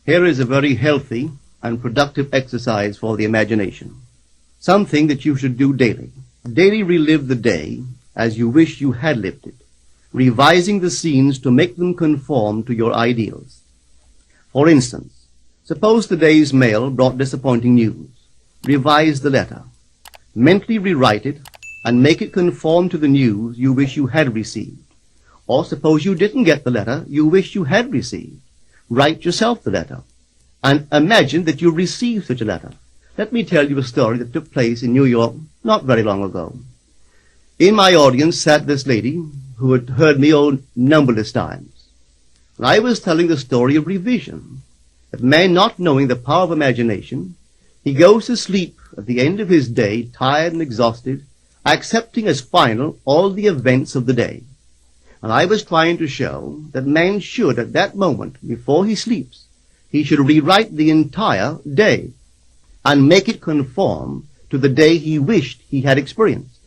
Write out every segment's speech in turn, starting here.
Here is a very healthy and productive exercise for the imagination. Something that you should do daily. Daily relive the day as you wish you had lived it, revising the scenes to make them conform to your ideals. For instance, suppose the day's mail brought disappointing news. Revise the letter. Mentally rewrite it and make it conform to the news you wish you had received. Or suppose you didn't get the letter you wish you had received. Write yourself the letter and imagine that you received such a letter. Let me tell you a story that took place in New York not very long ago. In my audience sat this lady who had heard me numberless times. And I was telling the story of revision. That man, not knowing the power of imagination, he goes to sleep at the end of his day, tired and exhausted, accepting as final all the events of the day. And I was trying to show that man should, at that moment, before he sleeps, he should rewrite the entire day and make it conform to the day he wished he had experienced.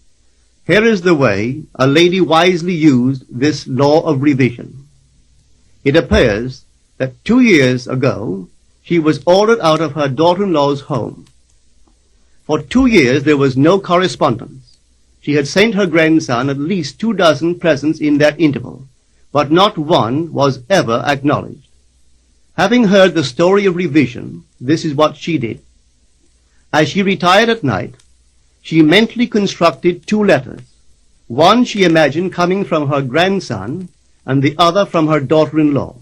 Here is the way a lady wisely used this law of revision. It appears that 2 years ago, she was ordered out of her daughter-in-law's home. For 2 years, there was no correspondence. She had sent her grandson at least 24 presents in that interval, but not one was ever acknowledged. Having heard the story of revision, this is what she did. As she retired at night, she mentally constructed 2 letters. One she imagined coming from her grandson, and the other from her daughter-in-law.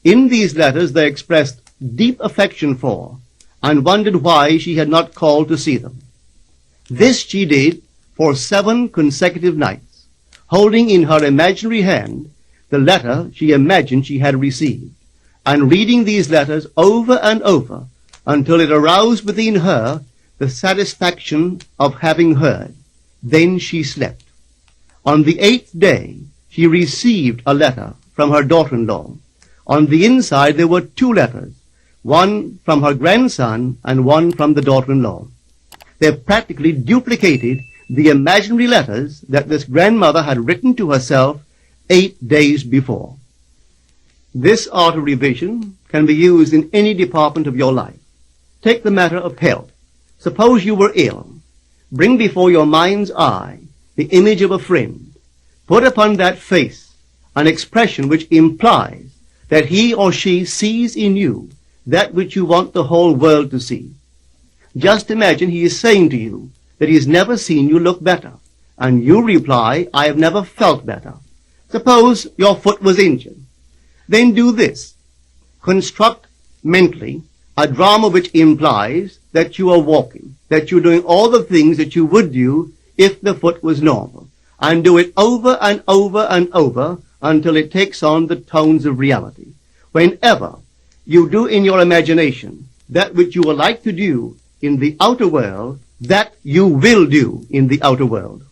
In these letters they expressed deep affection for, and wondered why she had not called to see them. This she did for 7 consecutive nights, holding in her imaginary hand the letter she imagined she had received, and reading these letters over and over until it aroused within her the satisfaction of having heard. Then she slept. On the 8th day, she received a letter from her daughter-in-law. On the inside there were 2 letters, one from her grandson and one from the daughter-in-law. They practically duplicated the imaginary letters that this grandmother had written to herself 8 days before. This art of revision can be used in any department of your life. Take the matter of health. Suppose you were ill. Bring before your mind's eye the image of a friend. Put upon that face an expression which implies that he or she sees in you that which you want the whole world to see. Just imagine he is saying to you that he has never seen you look better, and you reply, I have never felt better. Suppose your foot was injured. Then do this. Construct mentally a drama which implies that you are walking, that you're doing all the things that you would do if the foot was normal, and do it over and over and over until it takes on the tones of reality. Whenever you do in your imagination that which you would like to do in the outer world, that you will do in the outer world.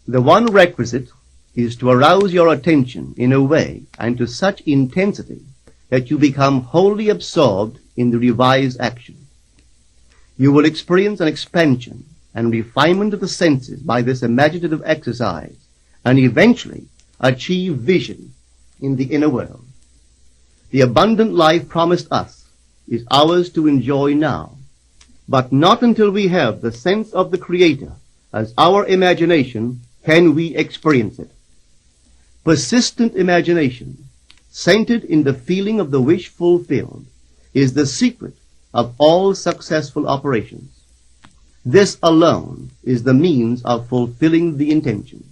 The one requisite is to arouse your attention in a way and to such intensity that you become wholly absorbed in the revised action. You will experience an expansion and refinement of the senses by this imaginative exercise, and eventually achieve vision in the inner world. The abundant life promised us is ours to enjoy now, but not until we have the sense of the Creator as our imagination can we experience it. Persistent imagination, centered in the feeling of the wish fulfilled, is the secret of all successful operations. This alone is the means of fulfilling the intention.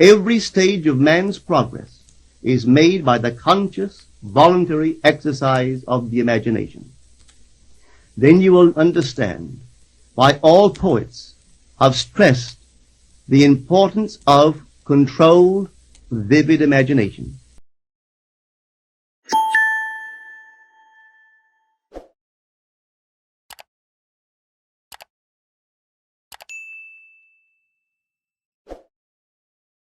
Every stage of man's progress is made by the conscious, voluntary exercise of the imagination. Then you will understand why all poets have stressed the importance of controlled, vivid imagination.